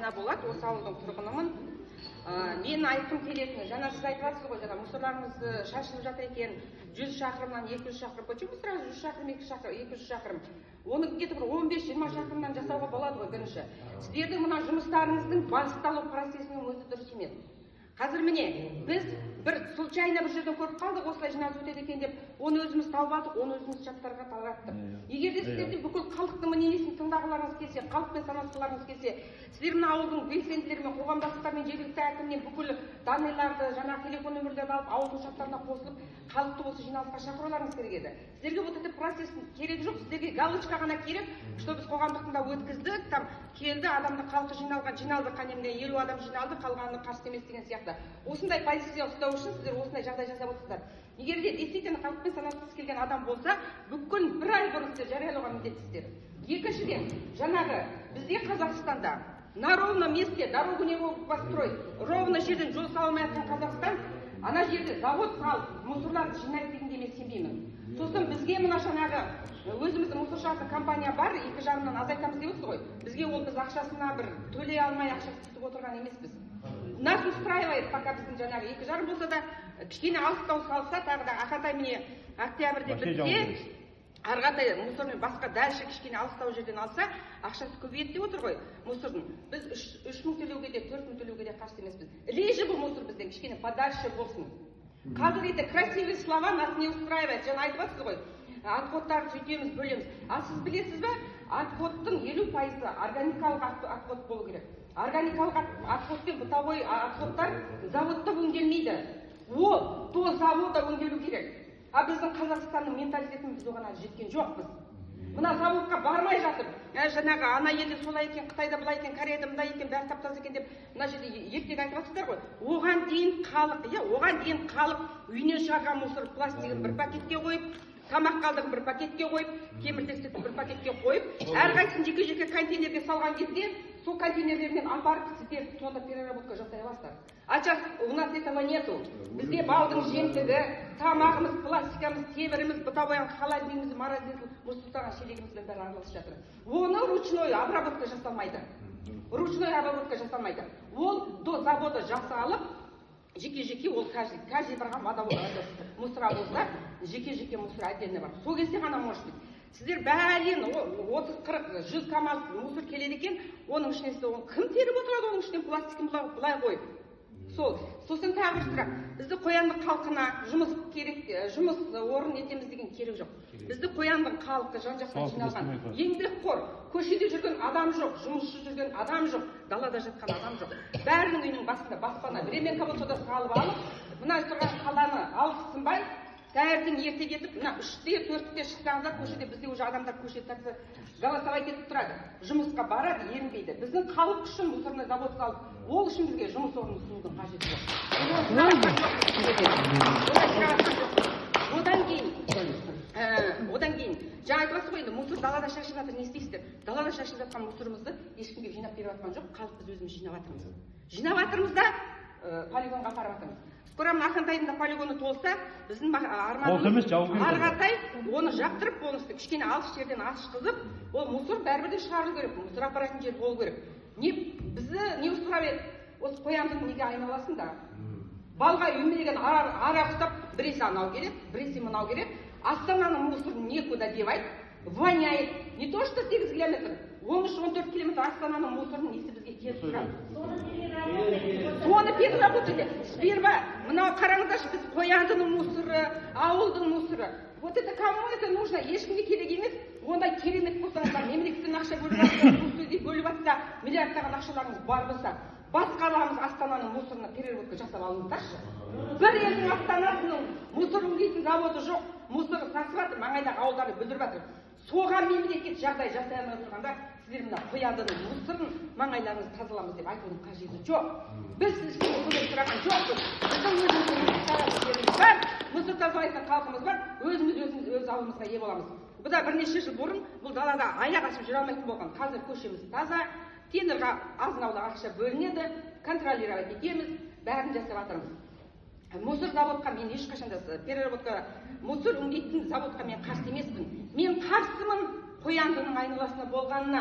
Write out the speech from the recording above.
айына болады, осы ауылдың тұрғынымын. Мен айтқым келетіні, жаңа сіз айтып жатсыз ғой, жаңа мұсырларымыз шашылып жатыр екен, 100 шақырымнан 200 шақырым. Почему сразу 100 шақырым, 200 шақырым? Оны где-то бір 15-20 шақырымнан жасауға болады ғой бірінші. Сіздердің мына жұмыстарыңыздың басталу процесінің өзі дұрыс емес. Қазір міне, біз бір случайно бір жерден көріп қалдық, осылай жиналыс өтеді екен деп, оны өзіміз тауып алдық, оны өзіміз чаттарға тараттық. Егер де сіздерде бүкіл халықтың мнениесін тыңдағыларыңыз келсе, халықпен санасқыларыңыз келсе, сіздер мына ауылдың белсенділерімен, қоғамдастықтармен, жергілікті әкімнен бүкіл данныйларды, жаңа телефон нөмірлерді алып, ауылдың шарттарына қосылып, халықты осы жиналысқа шақыруларыңыз керек еді. Сіздерге вот этот процесс керек жоқ, сіздерге галочка ғана керек, что біз қоғамдықтың да өткіздік, там келді, адамды халқы жиналды, қанемде 50 адам жиналды, қалғаны қарсы емес деген сияқты. Осындай позиция ұстау үшін сіздер осындай жағдай жасап отырсыздар. Егер де действительно халықпен санасқысы келген адам болса, бүкіл бір ай бұрын сіздер жариялауға міндеттісіздер. Екіншіден, жаңағы бізде Қазақстанда на ровном месте дорогу не могут построить, ровно жерден жол салмай жатқан Қазақстан, ана жерде завод салып, мусорларды жинайды дегенге мен сенбеймін. Сосын бізге мына жаңағы өзіміздің мусоршасы компания бар, 2 жарымнан азайтамыз деп отырсыз ғой. Бізге ол біз ақшасына бір төлей алмай ақшасы күтіп отырған емеспіз. Нас устраивает, пока біздің жаңағы 2 жарым болса да, кішкене алыстау салса, тағы да ақатай міне октябрьде бітсе, арғатай мусормен басқа дальше кішкене алыстау жерден алса, ақшасы көбейеді деп отыр ғой мусордың. Біз 3 мың төлеуге де, 4 мың төлеуге де қарсы емеспіз. Лежі бұл мусор бізден кішкене подальше болсын. Қазір это красивые слова нас не устраивает. Жаңа айтып жатсыз ғой, отходтарды сөйтеміз, бөлеміз. А сіз білесіз бе, отходтың 50% органикалық отход болу керек. Органикалық отход пен бытовой отходтар заводта өңделмейді. Ол то заводта өңделу керек. А біздің Қазақстанның менталитетін біз оған жеткен жоқпыз. Мына заводқа бармай жатып, жаңағы ана елде солай екен, Қытайда былай екен, Кореяда мындай екен, бәрі таптас екен деп, мына жерде ертегі айтып жатсыздар ғой. Оған дейін халық үйінен шығарған мусор пластигін бір пакетке қойып, тамақ қалдығын бір пакетке қойып, темір-терсекті бір пакетке қойып, әрқайсысын жеке-жеке контейнерге салған кезде, сол контейнерлермен апарып сіздер сонда переработка жасай аласыздар. А сейчас у нас этого нету. Бізде балдың жемтігі, тамағымыз, пластикамыз, теміріміз, бытовой холодильнигіміз, морозиль, мұстықтаған шелегімізбен бәрі араласып жатыр. Оны ручной обработка жасалмайды. Ол до завода жасалып, жеке-жеке ол каждый бірға мусора болса, жеке-жеке мусор отдельно бар. Сол кезде ғана может быть. Сіздер бәлен 30-40, 100 КАМАЗ мусор келеді екен, оның ішінен кім теріп отырады, оның ішінен пластикін былай қойып. Сосын тағы бір сұрақ. Бізді қоянды халқына жұмыс орын етеміз деген керек жоқ. Бізді қоянды халқы жан-жақтан жиналған. Еңбекқор, көшеде жүрген адам жоқ, жұмысшы жүрген адам жоқ, далада жатқан адам жоқ. Бәрінің үйінің басында баспана, временка болса да салып алып, мына тұрған қаланы алып сынбай, таңертең ерте кетіп, мына 3-те, 4-те шыққанда көшеде бізде уже адамдар көшеде тәрсі голосовать етіп тұрады. Жұмысқа барады, ерінбейді. Біздің халық үшін мусорный завод салып, ол үшін бізге жұмыс орнын ұсынудың қажеті жоқ. Одан кейін, жаңа айтып жатсыз ғой, енді мусор далада шашылып жатыр, не істейсіздер? Далада шашылып жатқан мусорымызды ешкімге жинап беріп жатқан жоқ, халық біз өзіміз жинап жатырмыз да полигонға апарып жатырмыз. Скоро Ақантайдың полигоны толса, біздің арманымыз Арғатай оны жақтырып, болысты кішкене алыс жерден ашқызып, ол мусор бәрібірден шығарылу керек, мусор апаратын жер болу керек. Бізді не устраивает? Осы қояндың неге айналасын да? Балға үймелеген ара ұстап, біресе анау керек, біресе мынау керек. Астананың мусорын некуда девать, воняет. Не то что 8 километр, 13-14 километр Астананың мусорын несі бізге келіп тұрады. Соны переработайте. Сперва, мынау қараңыздаршы, біз қояндының мусоры, ауылдың мусоры. Вот это кому это нужно? Ешкімге керек емес. Ондай керемет болсаңыздар, мемлекеттен ақша бөліп жатса, миллиардтаған ақшаларыңыз бар болса, басқаламыз Астананың мусорына переработка жасап алыңыздаршы. Бір елдің Астанасының мусор өңдейтін заводы жоқ, мусор сасып жатыр, маңайдағы ауылдарды бүлдіріп жатыр. Соған мемлекет жағдай жасай алмай тұрғанда, сіздер мына қояндының мусорын маңайларыңызды тазаламыз деп айтудың қажеті жоқ. Біз сізден көмек сұраған жоқпыз. Біздің өзіміздің бар, мусор тазалайтын халқымыз бар, өз ауылымызға ие боламыз. Бұда бірнеше жыл бұрын бұл далада аяқ ашып жүре алмайтын болған. Қазір көшеміз таза, тендерға азын-аулақ ақша бөлінеді, контролировать етеміз, бәрін жасап жатырмыз. Мусор заводқа мен ешқашанда переработка мусор өңдейтін заводқа мен қарсы емеспін. Мен қарсымын қояндының айналасында болғанына.